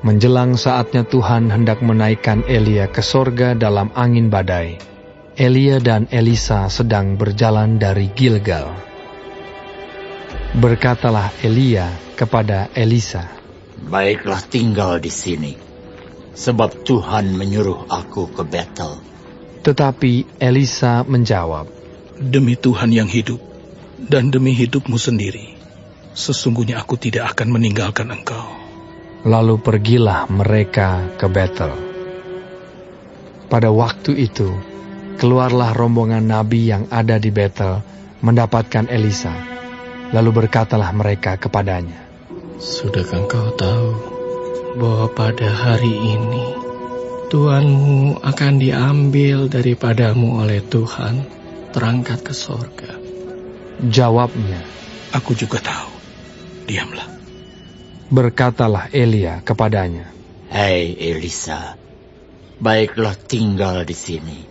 Menjelang saatnya Tuhan hendak menaikkan Elia ke sorga dalam angin badai, Elia dan Elisa sedang berjalan dari Gilgal. Berkatalah Elia kepada Elisa, "Baiklah, tinggal di sini, sebab Tuhan menyuruh aku ke Betel." Tetapi Elisa menjawab, "Demi Tuhan yang hidup, dan demi hidupmu sendiri, sesungguhnya aku tidak akan meninggalkan engkau." Lalu pergilah mereka ke Betel. Pada waktu itu, keluarlah rombongan nabi yang ada di Betel mendapatkan Elisa. Lalu berkatalah mereka kepadanya, "Sudahkah engkau tahu bahwa pada hari ini Tuhanmu akan diambil daripadamu oleh Tuhan, terangkat ke sorga?" Jawabnya, "Aku juga tahu. Diamlah." Berkatalah Elia kepadanya, "Hei Elisa, baiklah tinggal di sini,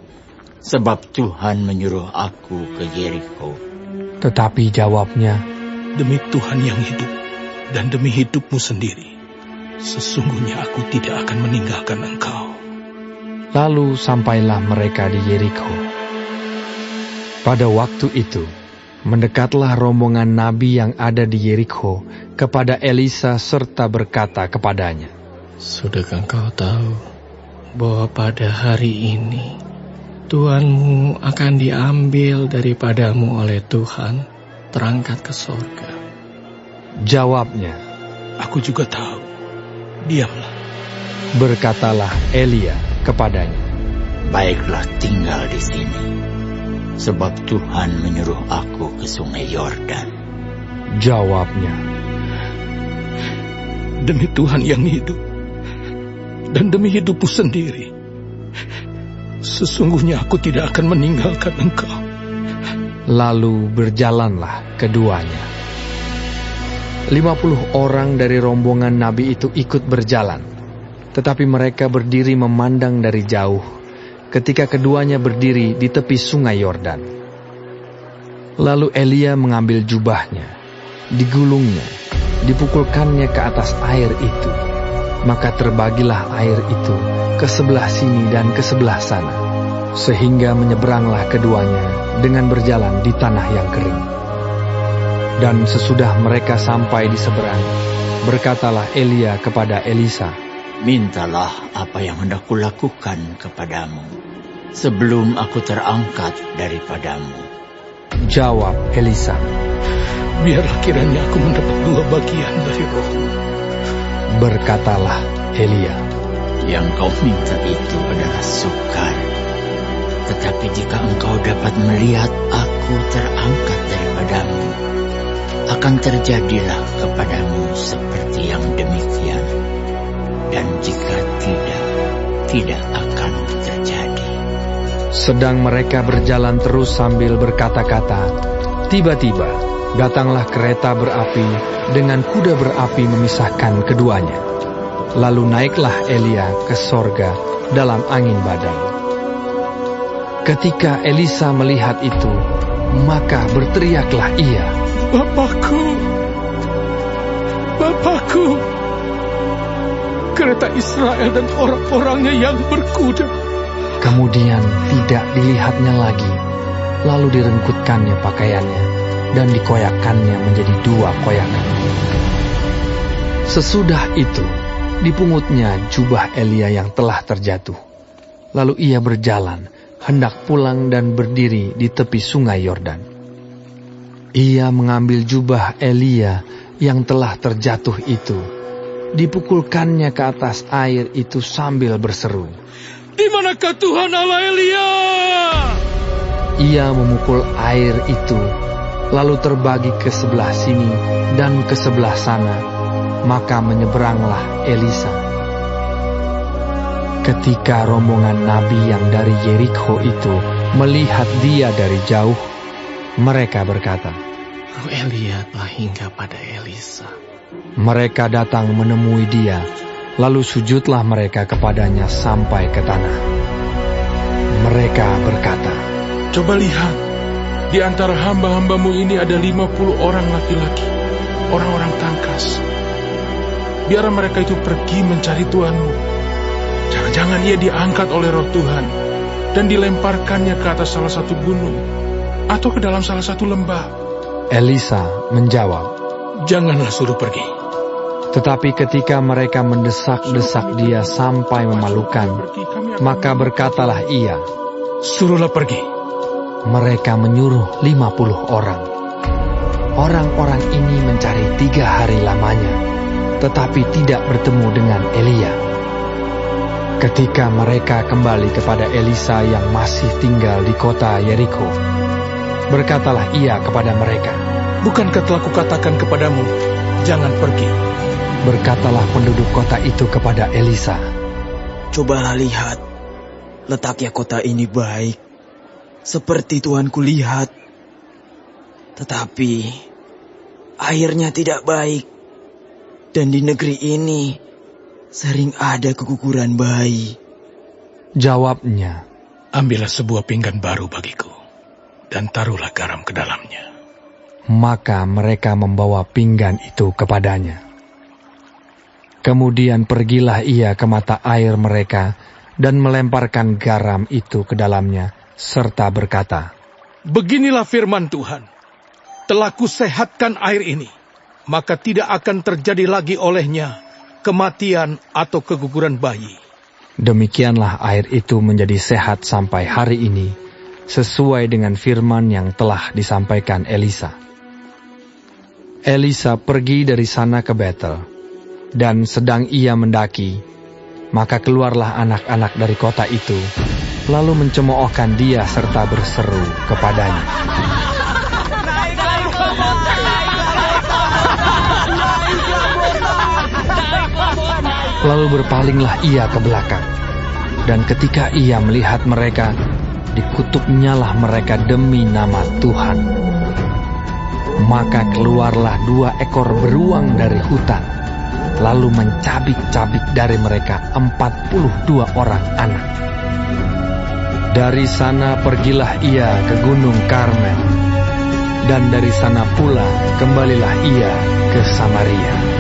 sebab Tuhan menyuruh aku ke Yeriko." Tetapi jawabnya, "Demi Tuhan yang hidup, dan demi hidupmu sendiri, sesungguhnya aku tidak akan meninggalkan engkau." Lalu sampailah mereka di Yeriko. Pada waktu itu, mendekatlah rombongan nabi yang ada di Yeriko kepada Elisa serta berkata kepadanya, "Sudahkah engkau tahu bahwa pada hari ini Tuhanmu akan diambil daripadamu oleh Tuhan, terangkat ke sorga?" Jawabnya, "Aku juga tahu. Diamlah." berkatalah Elia kepadanya, "Baiklah tinggal di sini, sebab Tuhan menyuruh aku ke sungai Yordan." Jawabnya, "Demi Tuhan yang hidup, dan demi hidupmu sendiri, sesungguhnya aku tidak akan meninggalkan engkau." Lalu berjalanlah keduanya. 50 orang dari rombongan nabi itu ikut berjalan, tetapi mereka berdiri memandang dari jauh ketika keduanya berdiri di tepi sungai Yordan. Lalu Elia mengambil jubahnya, digulungnya, dipukulkannya ke atas air itu. Maka terbagilah air itu ke sebelah sini dan ke sebelah sana, sehingga menyeberanglah keduanya dengan berjalan di tanah yang kering. Dan sesudah mereka sampai di seberang, berkatalah Elia kepada Elisa, "Mintalah apa yang hendak kulakukan kepadamu, sebelum aku terangkat daripadamu." Jawab Elisa, "Biarlah kiranya aku mendapat 2 bagian dari rohmu." Berkatalah Elia, "Yang kau minta itu adalah sukar. Tetapi jika engkau dapat melihat aku terangkat daripadamu, akan terjadilah kepadamu seperti yang demikian. Dan jika tidak akan terjadi." Sedang mereka berjalan terus sambil berkata-kata, tiba-tiba datanglah kereta berapi dengan kuda berapi memisahkan keduanya. Lalu naiklah Elia ke sorga dalam angin badai. Ketika Elisa melihat itu, maka berteriaklah ia, "Bapakku! Bapakku! Kereta Israel dan orang-orangnya yang berkuda!" Kemudian tidak dilihatnya lagi, lalu direngkutkannya pakaiannya dan dikoyakkannya menjadi 2 koyakan. Sesudah itu, dipungutnya jubah Elia yang telah terjatuh. Lalu ia berjalan, hendak pulang dan berdiri di tepi sungai Yordan. Ia mengambil jubah Elia yang telah terjatuh itu, dipukulkannya ke atas air itu sambil berseru, "Di manakah Tuhan Allah Elia?" Ia memukul air itu, lalu terbagi ke sebelah sini dan ke sebelah sana, maka menyeberanglah Elisa. Ketika rombongan nabi yang dari Yeriko itu melihat dia dari jauh, mereka berkata, "Roh Elia telah hingga pada Elisa." Mereka datang menemui dia, lalu sujudlah mereka kepadanya sampai ke tanah. Mereka berkata, "Coba lihat, di antara hamba-hambamu ini ada 50 orang laki-laki, orang-orang tangkas. biar mereka itu pergi mencari Tuhanmu. Jangan-jangan ia diangkat oleh roh Tuhan dan dilemparkannya ke atas salah satu gunung atau ke dalam salah satu lembah. Elisa menjawab, Janganlah suruh pergi. tetapi ketika mereka mendesak-desak dia sampai memalukan, maka berkatalah ia, Suruhlah pergi. mereka menyuruh 50 orang. Orang-orang ini mencari 3 hari lamanya, tetapi tidak bertemu dengan Elia. Ketika mereka kembali kepada Elisa yang masih tinggal di kota Yeriko, berkatalah ia kepada mereka, Bukankah telah kukatakan kepadamu, jangan pergi? berkatalah penduduk kota itu kepada Elisa, Cobalah lihat, letaknya kota ini baik, seperti Tuanku lihat. Tetapi, airnya tidak baik, dan di negeri ini sering ada keguguran bayi. Jawabnya, Ambillah sebuah pinggan baru bagiku, dan taruhlah garam ke dalamnya. maka mereka membawa pinggan itu kepadanya. Kemudian pergilah ia ke mata air mereka dan melemparkan garam itu ke dalamnya, serta berkata, Beginilah firman Tuhan, telah kusehatkan air ini, maka tidak akan terjadi lagi olehnya kematian atau keguguran bayi. Demikianlah air itu menjadi sehat sampai hari ini, sesuai dengan firman yang telah disampaikan Elisa. Elisa pergi dari sana ke Betel, dan sedang ia mendaki, maka keluarlah anak-anak dari kota itu, lalu mencemoohkan dia serta berseru kepadanya. Lalu berpalinglah ia ke belakang, dan ketika ia melihat mereka, dikutuknyalah mereka demi nama Tuhan. Maka keluarlah 2 ekor beruang dari hutan, lalu mencabik-cabik dari mereka 42 orang anak. Dari sana pergilah ia ke Gunung Karmel, dan dari sana pula kembalilah ia ke Samaria.